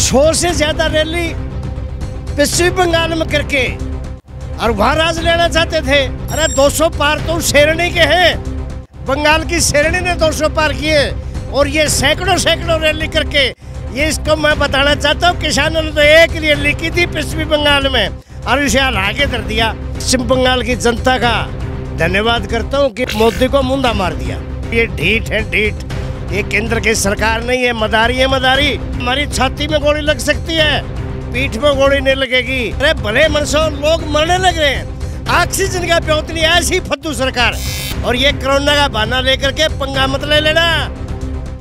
100 से ज्यादा रैली पश्चिम बंगाल में करके और वहां राज लेना चाहते थे। अरे 200 पार तो शेरनी के हैं, बंगाल की शेरनी ने 200 पार किए और ये सैकड़ों रैली करके ये इसको मैं बताना चाहता हूँ, किसानों ने तो एक रैली की थी पश्चिम बंगाल में और इसे आगे धर दिया। पश्चिम बंगाल की जनता का धन्यवाद करता हूँ कि मोदी को मुंडा मार दिया। ये ढीठ है ढीठ, ये केंद्र की सरकार नहीं है, मदारी है मदारी। हमारी छाती में गोली लग सकती है, पीठ में गोली नहीं लगेगी। अरे भले मनसो लोग मरने लग रहे हैं, ऑक्सीजन का प्योतनी ऐसी फद्दू सरकार। और ये कोरोना का बहाना लेकर के पंगा मत ले लेना।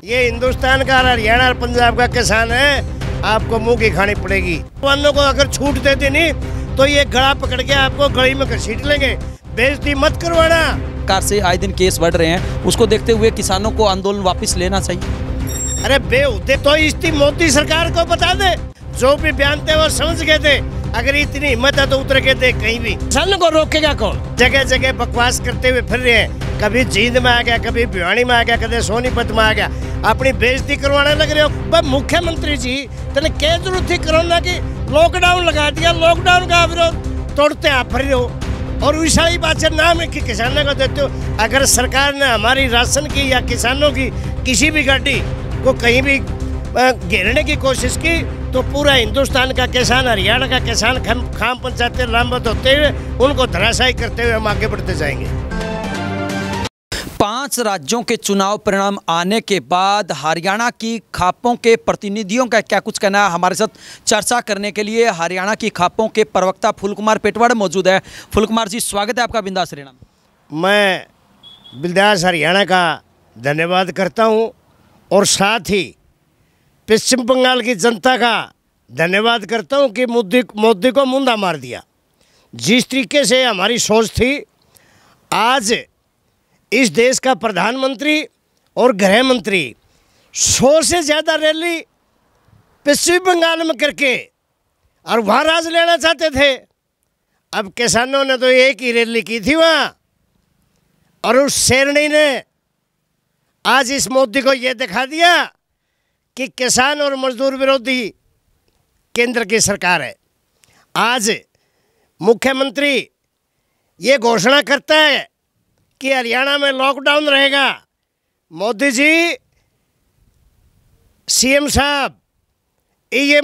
ये हिंदुस्तान का हरियाणा और पंजाब का किसान है, आपको मुंह की खानी पड़ेगी। किसानों को अगर छूट देती नहीं तो ये गला पकड़ के आपको गली में घसीट लेंगे। बेइज्जती मत करवाना। सरकार से आए दिन केस बढ़ रहे हैं, उसको देखते हुए किसानों को आंदोलन वापस लेना चाहिए। अरे बेहुदे तो इस मोदी सरकार को बता दे, जो भी बयान थे वो समझ गए थे। अगर इतनी हिम्मत है तो उतर के दे कहीं भी। किसानों को रोकेगा कौन? जगह जगह बकवास करते हुए फिर रहे हैं। कभी जींद में आ गया, कभी भिवानी में आ गया, कभी सोनीपत में आ गया, अपनी बेइज्जती करवाने लग रहे हो। मुख्यमंत्री जी तेने क्या जरूरत थी कोरोना की? लॉकडाउन लगा दिया, लॉकडाउन का विरोध तोड़ते आप फिर हो और वैसा ही बात नाम है कि किसानों को देते हो। अगर सरकार ने हमारी राशन की या किसानों की किसी भी गाड़ी को कहीं भी घेरने की कोशिश की तो पूरा हिंदुस्तान का किसान, हरियाणा का किसान खाम पंचायतें लामबंद होते हुए उनको धराशायी करते हुए हम आगे बढ़ते जाएंगे। 5 राज्यों के चुनाव परिणाम आने के बाद हरियाणा की खापों के प्रतिनिधियों का क्या कुछ कहना है, हमारे साथ चर्चा करने के लिए हरियाणा की खापों के प्रवक्ता फूल कुमार पेटवाड़ मौजूद है। फूल कुमार जी, स्वागत है आपका बिंदास हरियाणा में। मैं बिंदास हरियाणा का धन्यवाद करता हूं और साथ ही पश्चिम बंगाल की जनता का धन्यवाद करता हूं कि मोदी को मुंडा मार दिया। जिस तरीके से हमारी सोच थी, आज इस देश का प्रधानमंत्री और गृह मंत्री 100 से ज़्यादा रैली पश्चिम बंगाल में करके और वहाँ राज लेना चाहते थे। अब किसानों ने तो एक ही रैली की थी वहाँ, और उस शेरनी ने आज इस मोदी को ये दिखा दिया कि किसान और मजदूर विरोधी केंद्र की सरकार है। आज मुख्यमंत्री ये घोषणा करता है कि हरियाणा में लॉकडाउन रहेगा। मोदी जी, सीएम साहब, ये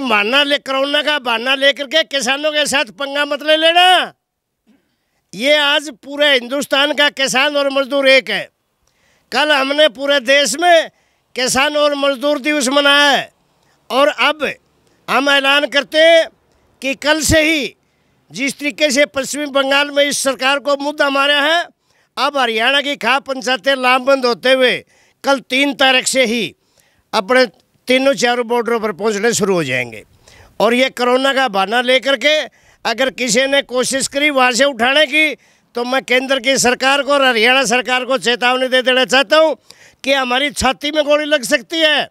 कोरोना का बहाना लेकर के किसानों के साथ पंगा मत ले लेना। ये आज पूरे हिंदुस्तान का किसान और मजदूर एक है। कल हमने पूरे देश में किसान और मजदूर दिवस मनाया है और अब हम ऐलान करते हैं कि कल से ही जिस तरीके से पश्चिम बंगाल में इस सरकार को मुद्दा मारा है, अब हरियाणा की खाप पंचायतें लामबंद होते हुए कल 3 तारीख से ही अपने तीनों चारों बॉर्डरों पर पहुंचने शुरू हो जाएंगे। और ये कोरोना का बहाना लेकर के अगर किसी ने कोशिश करी वहाँ से उठाने की, तो मैं केंद्र की सरकार को और हरियाणा सरकार को चेतावनी दे देना चाहता हूँ कि हमारी छाती में गोली लग सकती है,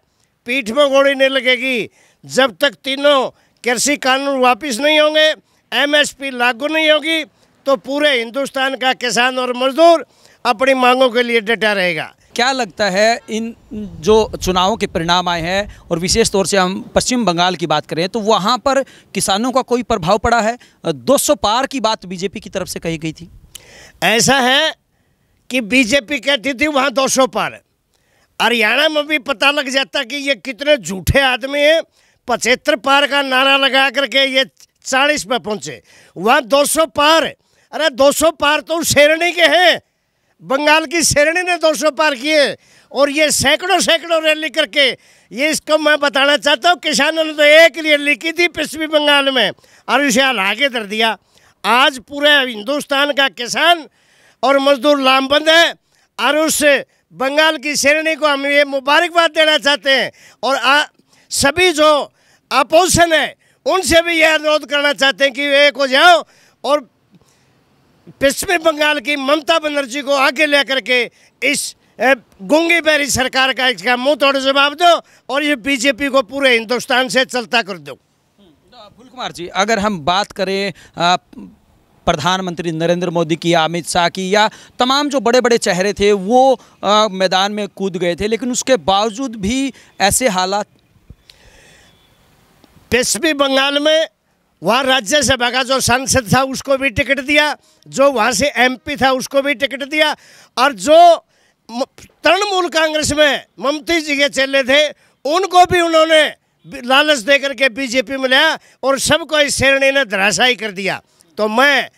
पीठ में गोली नहीं लगेगी। जब तक तीनों कृषि कानून वापस नहीं होंगे, एमएसपी लागू नहीं होगी, तो पूरे हिंदुस्तान का किसान और मजदूर अपनी मांगों के लिए डटा रहेगा। क्या लगता है इन जो चुनावों के परिणाम आए हैं और विशेष तौर से हम पश्चिम बंगाल की बात करें तो वहाँ पर किसानों का कोई प्रभाव पड़ा है? 200 पार की बात बीजेपी की तरफ से कही गई थी। ऐसा है कि बीजेपी कहती थी वहाँ 200 पार, हरियाणा में भी पता लग जाता कि ये कितने झूठे आदमी हैं। 75 पार का नारा लगा करके ये 40 पे पहुँचे, वहाँ 200 पार। अरे 200 पार तो शेरनी के हैं, बंगाल की शेरनी ने 200 पार किए और ये सैकड़ों रैली करके ये इसको मैं बताना चाहता हूँ, किसानों ने तो एक रैली की थी पश्चिम बंगाल में और इसे आगे धर दिया। आज पूरे हिंदुस्तान का किसान और मजदूर लामबंद है और उस बंगाल की शेरनी को हम ये मुबारकबाद देना चाहते हैं और सभी जो अपोजिशन है उनसे भी यह अनुरोध करना चाहते हैं कि एक हो जाओ और पश्चिम बंगाल की ममता बनर्जी को आगे लेकर के इस गूंगी बहरी सरकार का इसका मुंह तोड़ जवाब दो और ये बीजेपी को पूरे हिंदुस्तान से चलता कर दो। फूल कुमार जी, अगर हम बात करें प्रधानमंत्री नरेंद्र मोदी की या अमित शाह की या तमाम जो बड़े बड़े चेहरे थे वो मैदान में कूद गए थे, लेकिन उसके बावजूद भी ऐसे हालात पश्चिमी बंगाल में वहाँ राज्यसभा का जो सांसद था उसको भी टिकट दिया, जो वहाँ से एमपी था उसको भी टिकट दिया, और जो तृणमूल कांग्रेस में ममता जी के चेले थे उनको भी उन्होंने लालच दे करके बीजेपी में लाया और सबको इस श्रेणी ने धराशायी कर दिया। तो मैं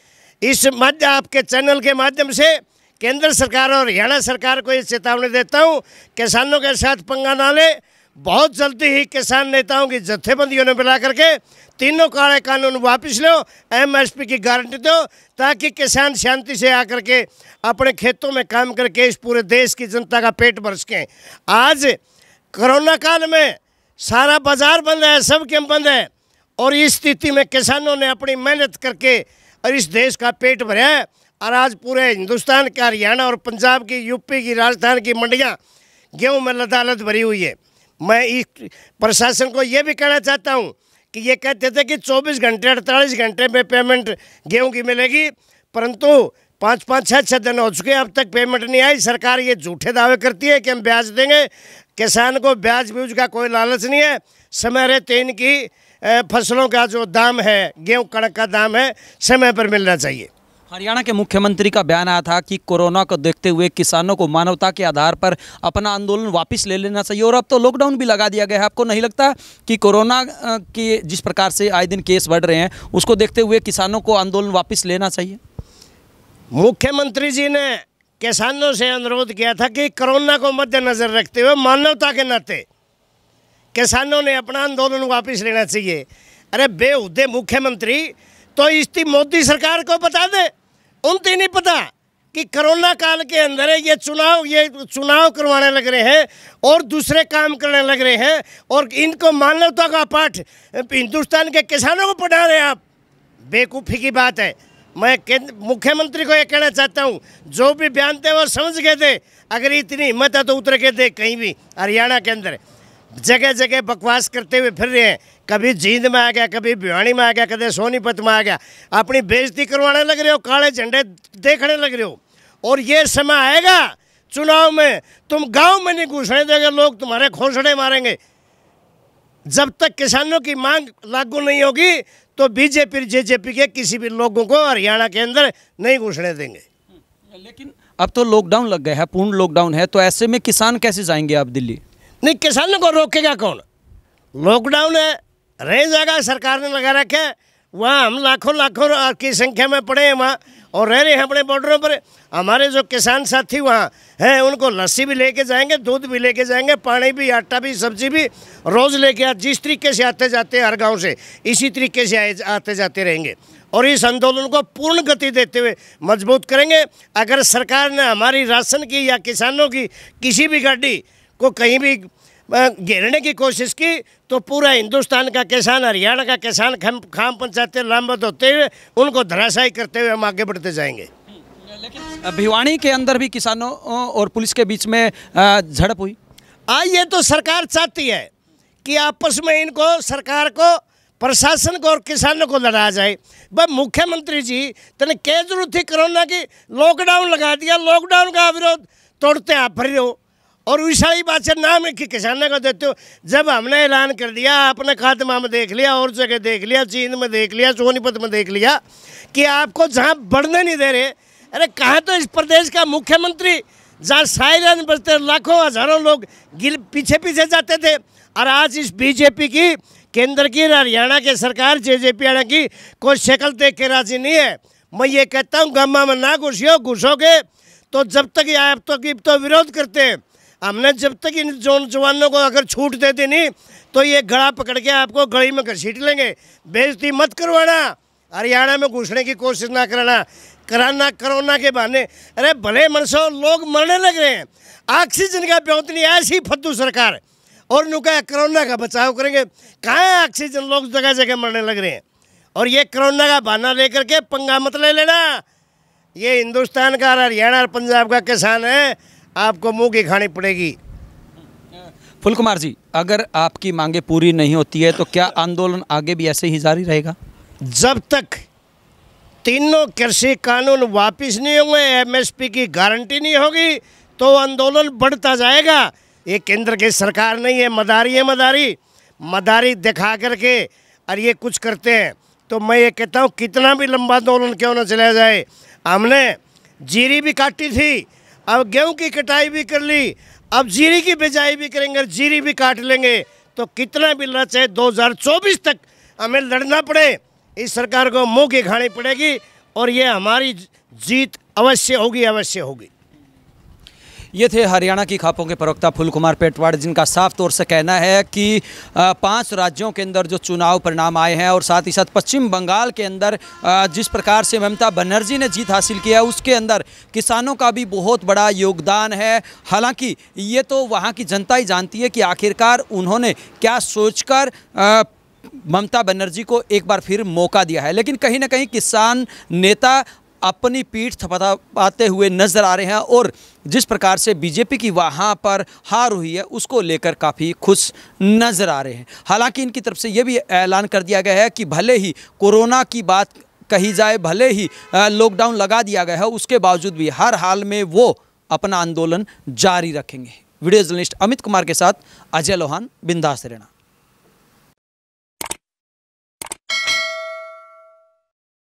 इस आपके चैनल के माध्यम से केंद्र सरकार और हरियाणा सरकार को ये चेतावनी देता हूँ, किसानों के साथ पंगा ना ले। बहुत जल्दी ही किसान नेताओं की जत्थेबंदियों ने मिला करके तीनों काले कानून वापस लो, एमएसपी की गारंटी दो, ताकि किसान शांति से आकर के अपने खेतों में काम करके इस पूरे देश की जनता का पेट भर सकें। आज कोरोना काल में सारा बाजार बंद है, सब केम बंद है, और इस स्थिति में किसानों ने अपनी मेहनत करके और इस देश का पेट भरा है। और आज पूरे हिंदुस्तान का, हरियाणा और पंजाब की, यूपी की राजस्थान की मंडियाँ गेहूँ में लदालद भरी हुई है। मैं इस प्रशासन को ये भी कहना चाहता हूँ कि ये कहते थे कि 24 घंटे 48 घंटे में पेमेंट गेहूँ की मिलेगी, परंतु 5-5 6-6 दिन हो चुके, अब तक पेमेंट नहीं आई। सरकार ये झूठे दावे करती है कि हम ब्याज देंगे, किसान को ब्याज ब्यूज का कोई लालच नहीं है। समय रहते इनकी फसलों का जो दाम है, गेहूँ कणक का दाम है, समय पर मिलना चाहिए। हरियाणा के मुख्यमंत्री का बयान आया था कि कोरोना को देखते हुए किसानों को मानवता के आधार पर अपना आंदोलन वापस ले लेना चाहिए, और अब तो लॉकडाउन भी लगा दिया गया है। आपको नहीं लगता कि कोरोना के जिस प्रकार से आए दिन केस बढ़ रहे हैं उसको देखते हुए किसानों को आंदोलन वापस लेना चाहिए? मुख्यमंत्री जी ने किसानों से अनुरोध किया था कि कोरोना को मद्देनजर रखते हुए मानवता के नाते किसानों ने अपना आंदोलन वापस लेना चाहिए। अरे बेहुदे मुख्यमंत्री, तो इसकी मोदी सरकार को बता दे, उनको नहीं पता कि कोरोना काल के अंदर ये चुनाव करवाने लग रहे हैं और दूसरे काम करने लग रहे हैं, और इनको मानवता का पाठ हिंदुस्तान के किसानों को पढ़ा रहे हैं आप। बेवकूफ़ी की बात है। मैं मुख्यमंत्री को ये कहना चाहता हूँ, जो भी बयान थे वो समझ गए थे। अगर इतनी हिम्मत है तो उतर के दे। कहीं भी हरियाणा के अंदर जगह जगह बकवास करते हुए फिर रहे हैं, कभी जींद में आ गया, कभी भिवानी में आ गया, कभी सोनीपत में आ गया, अपनी बेइज्जती करवाने लग रहे हो, काले झंडे देखने लग रहे हो। और ये समय आएगा चुनाव में, तुम गांव में नहीं घुसने देंगे, लोग तुम्हारे घोंसड़े मारेंगे। जब तक किसानों की मांग लागू नहीं होगी तो बीजेपी जेजेपी के किसी भी लोगों को हरियाणा के अंदर नहीं घुसने देंगे। लेकिन अब तो लॉकडाउन लग गया है, पूर्ण लॉकडाउन है, तो ऐसे में किसान कैसे जाएंगे आप दिल्ली? नहीं, किसानों को रोकेगा कौन? लॉकडाउन है, रह जाएगा, सरकार ने लगा रखा है। वहाँ हम लाखों की संख्या में पड़े हैं वहाँ और रह रहे हैं अपने बॉर्डरों पर। हमारे जो किसान साथी वहाँ हैं उनको लस्सी भी लेके जाएंगे, दूध भी लेके जाएंगे, पानी भी, आटा भी, सब्जी भी रोज़ लेके जिस तरीके से आते जाते हैं हर गांव से, इसी तरीके से आते जाते रहेंगे और इस आंदोलन को पूर्ण गति देते हुए मजबूत करेंगे। अगर सरकार ने हमारी राशन की या किसानों की किसी भी गाड़ी को कहीं भी घेरने की कोशिश की तो पूरा हिंदुस्तान का किसान, हरियाणा का किसान खाम पंचायतें लामबंद होते हुए उनको धराशायी करते हुए हम आगे बढ़ते जाएंगे। लेकिन भिवानी के अंदर भी किसानों और पुलिस के बीच में झड़प हुई। ये तो सरकार चाहती है कि आपस में इनको, सरकार को, प्रशासन को और किसानों को लड़ा जाए। भाई मुख्यमंत्री जी, तने क्या जरूरत थी कोरोना की? लॉकडाउन लगा दिया, लॉकडाउन का विरोध तोड़ते आप भर हो और विशाली बात से नाम कि किसानों को देते हो। जब हमने ऐलान कर दिया, आपने खात्मा में देख लिया, और जगह देख लिया, चीन में देख लिया, सोनीपत में देख लिया कि आपको जहाँ बढ़ने नहीं दे रहे। अरे कहाँ तो इस प्रदेश का मुख्यमंत्री जहाँ सायरन बजते लाखों हजारों लोग पीछे पीछे जाते थे, और आज इस बीजेपी की, केंद्र की, हरियाणा के सरकार जेजेपी हरियाणा की कोई शक्ल देख के राजी नहीं है। मैं ये कहता हूँ गम्मा में ना घुसियो, घुसोगे तो जब तक आप तो विरोध करते हैं। हमने जब तक इन जवानों को अगर छूट दे दी नहीं तो ये गला पकड़ के आपको गली में घसीट लेंगे। बेइज्जती मत करवाना, हरियाणा में घुसने की कोशिश ना कराना कोरोना के बहाने। अरे भले मनसो लोग मरने लग रहे हैं, ऑक्सीजन का ब्योत नहीं, ऐसी फद्दू सरकार, और नुका कोरोना का बचाव करेंगे। कहाँ है ऑक्सीजन? लोग जगह जगह मरने लग रहे हैं और ये कोरोना का बहाना लेकर के पंगा मत ले लेना। ये हिंदुस्तान का, हरियाणा और पंजाब का किसान है, आपको मुंह की खानी पड़ेगी। फूल कुमार जी, अगर आपकी मांगे पूरी नहीं होती है तो क्या आंदोलन आगे भी ऐसे ही जारी रहेगा? जब तक तीनों कृषि कानून वापस नहीं होंगे, एमएसपी की गारंटी नहीं होगी, तो आंदोलन बढ़ता जाएगा। ये केंद्र की सरकार नहीं है, मदारी है। मदारी दिखा करके और ये कुछ करते हैं, तो मैं ये कहता हूँ कितना भी लंबा आंदोलन क्यों ना चला जाए, हमने जीरी भी काटी थी, अब गेहूं की कटाई भी कर ली, अब जीरी की बिजाई भी करेंगे, जीरी भी काट लेंगे, तो कितना भी लड़ा चाहे 2024 तक हमें लड़ना पड़े, इस सरकार को मुंह की खानी पड़ेगी और ये हमारी जीत अवश्य होगी, अवश्य होगी। ये थे हरियाणा की खापों के प्रवक्ता फूल कुमार पेटवाड़, जिनका साफ तौर से कहना है कि 5 राज्यों के अंदर जो चुनाव परिणाम आए हैं और साथ ही साथ पश्चिम बंगाल के अंदर जिस प्रकार से ममता बनर्जी ने जीत हासिल किया है, उसके अंदर किसानों का भी बहुत बड़ा योगदान है। हालांकि ये तो वहाँ की जनता ही जानती है कि आखिरकार उन्होंने क्या सोचकर ममता बनर्जी को एक बार फिर मौका दिया है, लेकिन कहीं ना कहीं किसान नेता अपनी पीठ थपथपाते हुए नजर आ रहे हैं और जिस प्रकार से बीजेपी की वहां पर हार हुई है उसको लेकर काफ़ी खुश नजर आ रहे हैं। हालांकि इनकी तरफ से ये भी ऐलान कर दिया गया है कि भले ही कोरोना की बात कही जाए, भले ही लॉकडाउन लगा दिया गया है, उसके बावजूद भी हर हाल में वो अपना आंदोलन जारी रखेंगे। वीडियो जर्नलिस्ट अमित कुमार के साथ अजय लोहान, बिंदास हरियाणा।